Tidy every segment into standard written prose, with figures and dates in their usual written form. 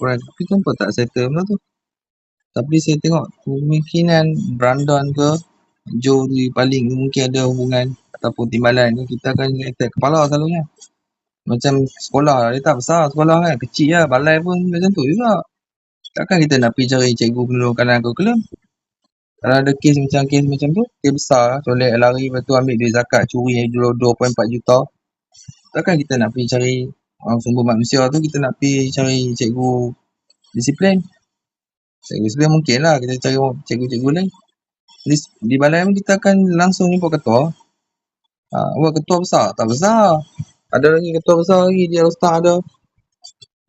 laporan. Tapi kenapa tak settle benda tu? Tapi saya tengok kemungkinan Brandon ke Joe di paling mungkin ada hubungan ataupun timbalan ni, kita akan attack kepala selalunya. Macam sekolah dia tak besar sekolah kan, kecil lah, balai pun macam tu juga. Takkan kita nak pergi cari cikgu penolong kanan ke kelam. Kalau ada kes macam tu, kes besar, colek lari lepas tu ambil duit zakat, curi 2.4 juta. Takkan kita nak pergi cari sumber manusia tu, kita nak pergi cari cikgu disiplin. Cikgu disiplin mungkin lah kita cari cikgu-cikgu lain. Di balai pun kita akan langsung jumpa ketua. Buat ketua besar? Tak besar. Ada lagi ketua besar lagi, dia ustaz ada.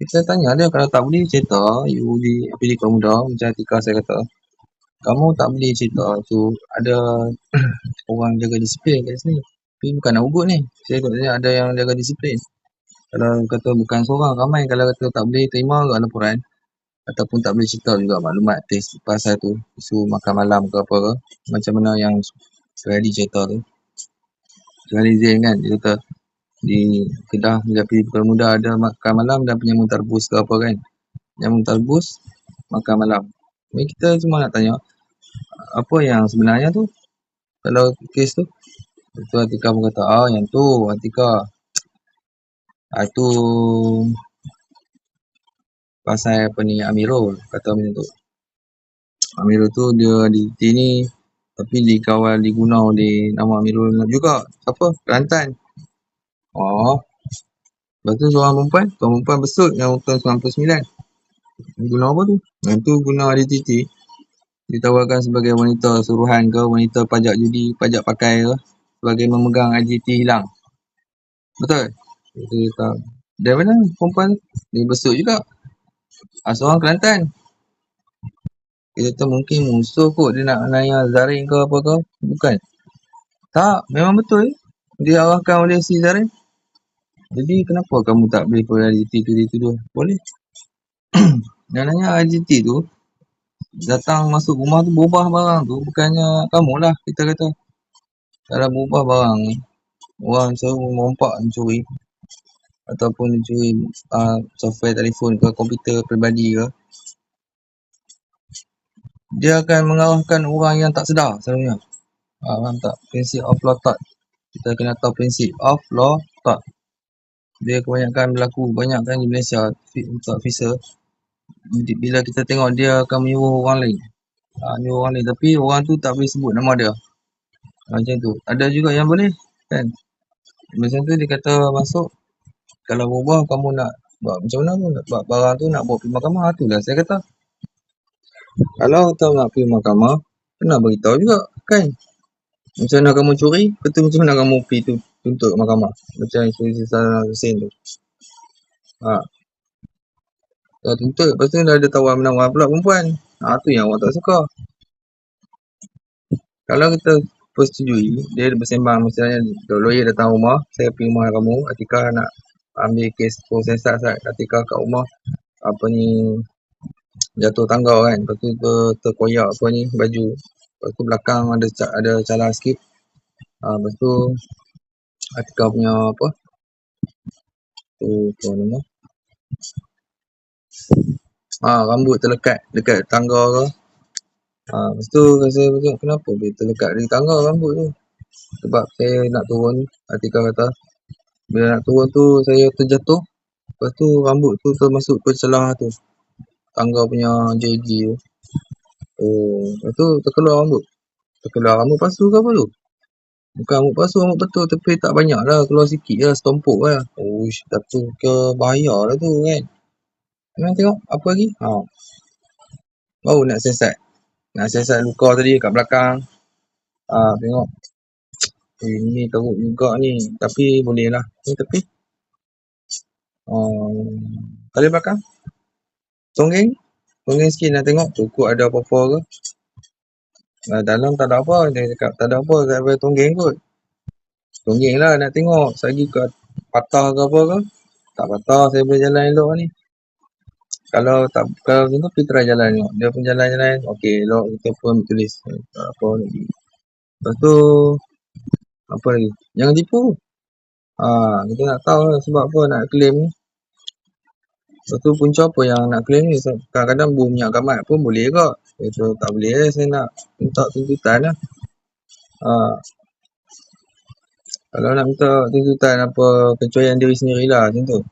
Kita tanya dia, kalau tak boleh cerita, you di pendidikan muda, macam Atika saya kata, kamu tak boleh cerita tu, ada orang jaga disiplin kat sini. Tapi bukan nak ugut ni. Saya tanya ada yang jaga disiplin. Kalau kata bukan seorang, ramai kalau kata tak boleh terima ke laporan, ataupun tak boleh cerita juga maklumat test pasal tu, isu makan malam ke apa ke, macam mana yang sekali cerita tu. Sekali Zain kan, dia kata di Kedah Menjapi Pendidikan Muda ada makan malam dan penyambung tarbus ke apa kan. Penyambung tarbus, makan malam. Jadi kita cuma nak tanya, apa yang sebenarnya tu kalau kes tu? Itu Atika pun kata, yang tu Atika, itu pasal apa ni, Amirul kata macam tu. Amirul tu dia di ni tapi dikawal diguna di nama Amirul juga. Apa? Kelantan. Lepas tu seorang perempuan besut yang tahun 99. Guna apa tu? Yang tu guna IDTT. Ditawarkan sebagai wanita suruhan ke, wanita pajak judi, pajak pakai ke, sebagai memegang IDT hilang. Betul? Dari mana perempuan? Dia besut juga. Seorang Kelantan. Kita tahu mungkin musuh kot dia nak naya Zarin ke apa ke. Bukan. Tak, memang betul. Dia arahkan oleh si Zarin. Jadi kenapa kamu tak boleh per IDT tu dituduh? Boleh. Yang nanya IDT tu, datang masuk rumah tu berubah barang tu, bukannya kamu lah kita kata. Kalau berubah barang ni, orang suruh merompak mencuri, ataupun mencuri software telefon ke, komputer peribadi ke, dia akan mengarahkan orang yang tak sedar selalunya. Faham tak? Prinsip of law thought. Kita kena tahu prinsip of law thought. Dia kebanyakan berlaku, banyakkan di Malaysia untuk officer. Bila kita tengok dia akan menyuruh orang lain. Menyuruh orang lain, tapi orang tu tak boleh sebut nama dia. Macam tu. Ada juga yang boleh kan. Macam tu dia kata masuk, kalau berubah kamu nak buat macam mana pun, nak buat barang tu nak bawa pergi mahkamah. Itulah saya kata, kalau tahu nak pergi mahkamah, kena beritahu juga kan. Macam mana kamu curi, betul macam mana kamu pergi tu tuntut mahkamah. Macam isu Saddam Hussein tu. Dah tuntut, lepas tu dah ada tawar menawar pula perempuan. Tu yang orang tak suka. Kalau kita persetujui, dia bersembang misalnya, lawyer datang rumah, saya pergi rumah kamu, Atika nak ambil kes prosesat Atika kat rumah, apa ni, jatuh tangga kan, lepas tu terkoyak apa ni, baju. Lepas tu belakang ada calar sikit. Lepas tu Atika punya apa, tu nama, rambut terlekat dekat tangga ke. Lepas tu saya tengok kenapa dia terlekat di tangga rambut tu. Sebab saya nak turun, Atika kata, bila nak turun tu saya terjatuh. Lepas tu rambut tu termasuk ke celah tu, tangga punya JG tu. Lepas tu terkeluar rambut. Terkeluar rambut pasu ke apa tu? Bukan rambut pasu, rambut betul, tapi tak banyak lah, keluar sikit lah, setompok lah. Tu ke bahaya lah tu kan. Memang tengok apa lagi? Baru nak siasat. Nak siasat luka tadi kat belakang. Tengok. Ni teruk juga ni. Tapi boleh lah. Ni tepi. Tali belakang. Tonggeng sikit nak tengok. Cukup ada apa-apa ke. Dalam tak ada apa. Dia cakap tak ada apa kat tonggeng kot. Tonggeng lah nak tengok. Sagi ke patah ke apa ke. Tak patah, saya boleh jalan elok ni. Kalau macam tu, kita try jalan tengok. Dia pun jalan. Okey, elok kita pun tulis. Apa lagi. Lepas tu, apa lagi? Jangan tipu. Kita nak tahu sebab apa nak claim ni. Lepas tu punca apa yang nak claim ni? Kadang-kadang bom minyak gamat pun boleh ke? Itu tak boleh, saya nak minta tuntutan lah. Kalau nak minta tuntutan apa, kecuaian diri sendirilah macam tu.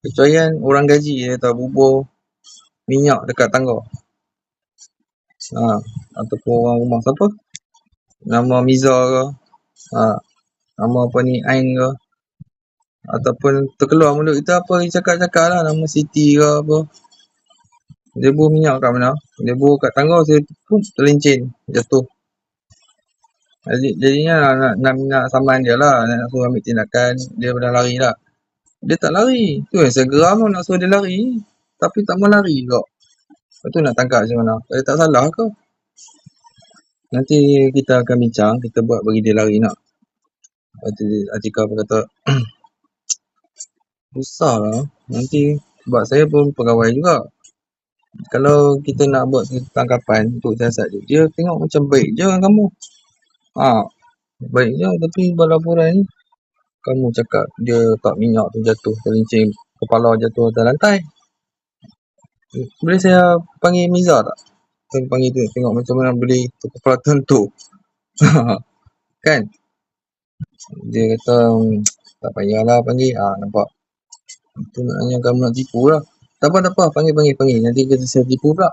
Kecuaian orang gaji dia tahu bubur minyak dekat tangga. Ataupun orang rumah siapa? Nama Miza ke? Nama apa ni, Ain ke? Ataupun terkeluar mulut kita apa dia cakap-cakap lah, nama Siti ke apa. Dia buah minyak kat mana? Dia buah kat tangga, saya pun terlincin, jatuh. Jadinya nak saman dia lah, nak suruh ambil tindakan, dia dah lari lah. Dia tak lari. Tu yang saya geram nak suruh dia lari. Tapi tak mau lari kok. Lepas tu nak tangkap macam mana? Dia tak salah ke? Nanti kita akan bincang, kita buat bagi dia lari nak. Lepas tu Atika pun kata, susah lah. Nanti, sebab saya pun pegawai juga. Kalau kita nak buat tangkapan untuk siasat dia tengok macam baik je kan kamu. Baik je, tapi laporan ni kamu cakap dia tak minyak tu jatuh, terlincing, kepala jatuh atas lantai. Boleh saya panggil Miza tak? Saya panggil tu, tengok macam mana boleh kepala tentu. Kan? Dia kata, tak payahlah panggil. Nampak? Itu maknanya kamu nak tipu lah. Tak apa, panggil. Nanti kita saya tipu pula.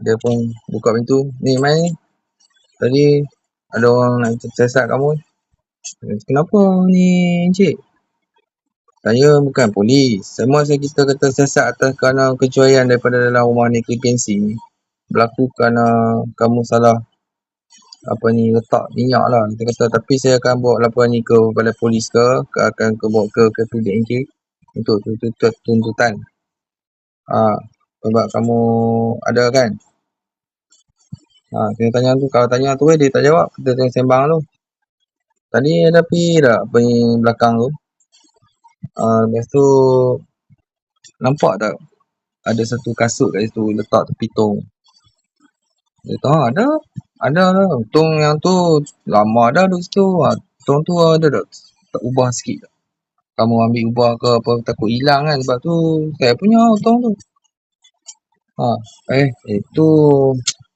Dia pun buka pintu. Ni, main ni. Tadi ada orang nak siasat kamu. Kenapa ni, Encik? Saya bukan polis. Semua kita kata siasat atas kerana kecuaian daripada dalam rumah ni, KPNC ni. Berlaku kerana kamu salah letak minyak lah. Kita kata, tapi saya akan bawa laporan ni ke balai polis ke, akan bawa ke PDNK untuk tuntutan. Sebab kamu ada kan? Kita tanya tu, kalau tanya tu dia tak jawab, kita tengah sembang tu. Tadi ada pergi tak belakang tu? Lepas tu nampak tak ada satu kasut kat situ letak tepi tong. Dia kata ada lah. Tong yang tu lama dah duduk situ. Tong tu ada tak ubah sikit tak? Kamu ambil ubah ke apa, takut hilang kan, sebab tu saya punya tong tu. Itu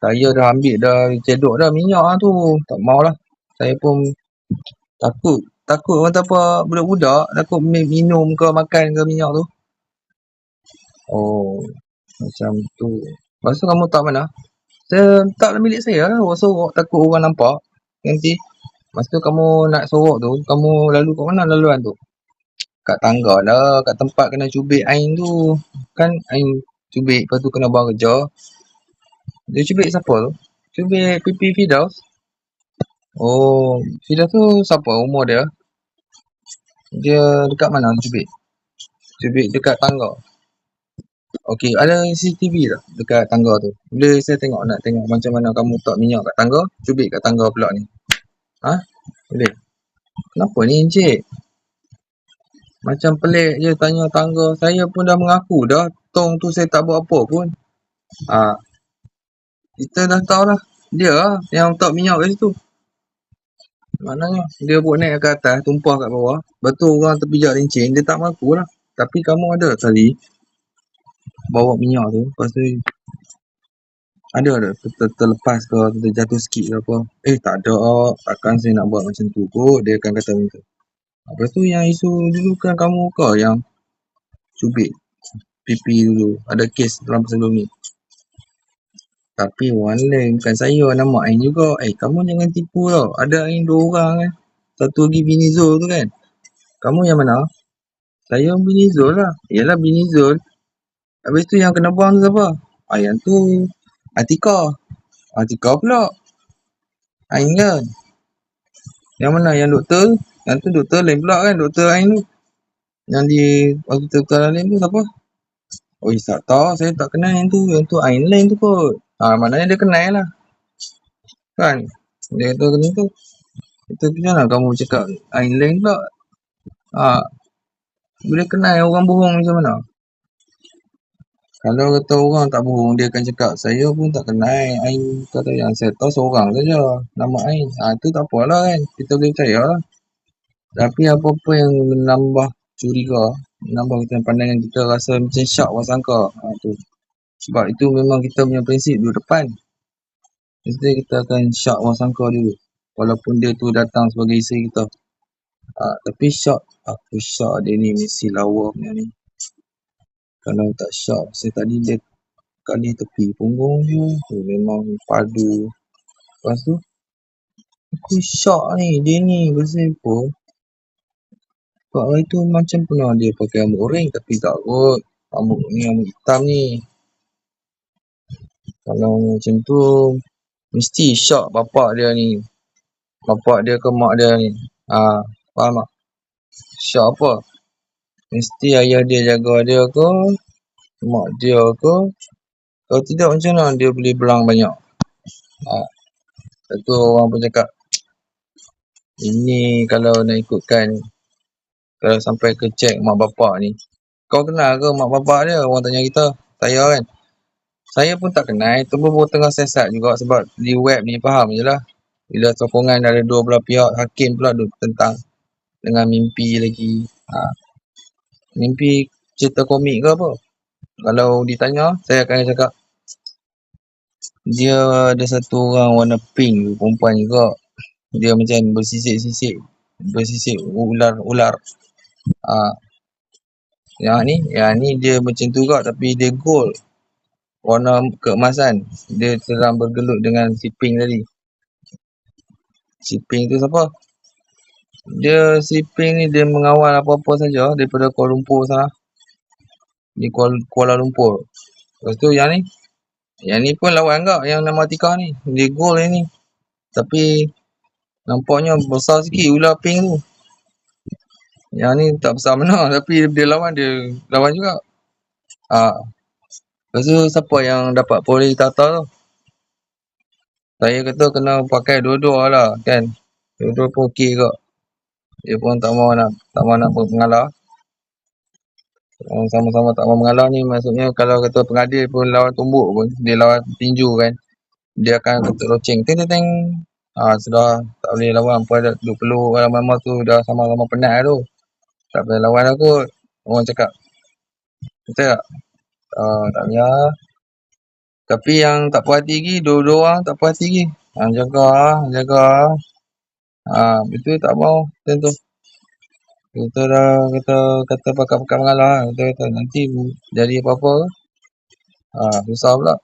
saya dah ambil dah, cedok dah minyak tu. Tak maulah. Saya pun takut kata apa, budak-budak takut minum ke makan ke minyak tu. Macam tu. Lepas tu kamu tak mana? Saya letak dalam bilik saya lah, sorok, takut orang nampak. Nanti lepas tu kamu nak sorok tu, kamu lalu kat mana laluan tu? Kat tangga lah, kat tempat kena cubit Ain tu. Kan Ain cubit, lepas tu kena buang kerja. Dia cubit siapa tu? Cubit Pipi Firdaus. Firdaus tu siapa umur dia? Dia dekat mana cubit? Cubit dekat tangga. Okey, ada CCTV tak dekat tangga tu? Boleh saya nak tengok macam mana kamu letak minyak kat tangga, cubit kat tangga pula ni. Boleh? Kenapa ni, Encik? Macam pelik je tanya tangga. Saya pun dah mengaku dah, tong tu saya tak buat apa pun. Kita dah tahu lah. Dia lah yang letak minyak kat situ. Maknanya dia buat naik ke atas, tumpah kat bawah. Betul orang terpijak lincin, dia tak mengaku lah. Tapi kamu ada tadi bawa minyak tu, lepas tu ada terlepas ke, terjatuh sikit ke apa. Tak ada, takkan saya nak buat macam tu kot, dia akan kata macam tu. Lepas tu yang isu dulu kan kamu ke yang cubit pipi dulu, ada kes dalam sebelum ni. Tapi orang lain, bukan saya, nama Ain juga. Kamu jangan tipu tau, ada Ain 2 orang kan. Satu lagi Bini Zul tu kan. Kamu yang mana? Saya Bini Zul lah. Yalah Bini Zul. Habis tu yang kena buang tu siapa? Yang tu Atika pula. Ain kan. Yang mana? Yang doktor? Yang tu doktor lain pula kan, doktor Ain tu. Yang di hospital lain tu siapa? Tak tahu, saya tak kenal yang tu. Yang tu Ain lain tu kot. Maknanya dia kenal lah. Kan? Dia kata macam tu. Itu macam mana kamu cakap Ain lain pula? Boleh kenal orang bohong macam mana? Kalau kata orang tak bohong, dia akan cakap, saya pun tak kenal Ain, kata yang saya tahu seorang saja, nama Ain. Itu tak apalah kan, kita boleh percaya lah. Tapi apa-apa yang menambah curiga, Menambah kita pandangan kita rasa macam syak orang sangka. Tu. Sebab itu memang kita punya prinsip dulu depan. Mesti kita akan syak orang sangka dulu. Walaupun dia tu datang sebagai isteri kita. Tapi syak, aku syak dia ni mesti lawa punya ni. Kalau tak syak, saya tadi dia kali tepi punggung dia. Memang padu. Lepas tu, aku syak ni, dia ni pasal apa? Sebab hari tu macam pernah dia pakai rambut oranye tapi tak kot. Rambut hitam ni. Kalau macam tu, mesti syak bapak dia ni. Bapak dia ke mak dia ni. Faham tak? Syak apa? Mesti ayah dia jaga dia ke, mak dia ke. Kalau tidak macam mana dia boleh belang banyak. Satu orang pun cakap, ini kalau nak ikutkan, kalau sampai ke check mak bapak ni. Kau kenal ke mak bapak dia? Orang tanya kita. Saya kan. Saya pun tak kenal. Itu pun tengah siasat juga sebab di web ni faham je lah. Bila sokongan ada dua belah pihak, hakim pula tentang dengan mimpi lagi. Mimpi cerita komik ke apa? Kalau ditanya, saya akan cakap dia ada satu orang warna pink, perempuan juga. Dia macam bersisik ular. Yang ni dia macam tu juga tapi dia gold. Warna keemasan. Dia sedang bergelut dengan si pink tadi. Si pink tu siapa? Si pink ni dia mengawal apa-apa saja daripada Kuala Lumpur sana. Di Kuala Lumpur. Lepas tu yang ni pun lawan enggak yang nama Atika ni. Dia gold ni. Tapi nampaknya besar sikit ular pink tu. Yang ni tak besar mana tapi dia lawan juga. Lepas tu siapa yang dapat poli tata tu? Saya kata kena pakai dua-dua lah kan. Dua-dua pun okey ke. Dia pun tak mau nak mengalah. Sama-sama tak mau mengalah ni maksudnya kalau kata pengadil pun lawan tumbuk pun. Dia lawan tinju kan. Dia akan ketuk loceng. Teng. Sudah tak boleh lawan. Pada duk peluk lama-lama tu dah sama-sama penat tu. Tak boleh lawan aku. Orang cakap. Betul tak? Tak payah. Tapi yang tak puas hati lagi, dua-dua orang tak puas hati lagi. Jaga. Itu tak mau macam tu. Kita dah kata pakar-pakar mengalah. Kita kata nanti jadi apa-apa. Susah pula.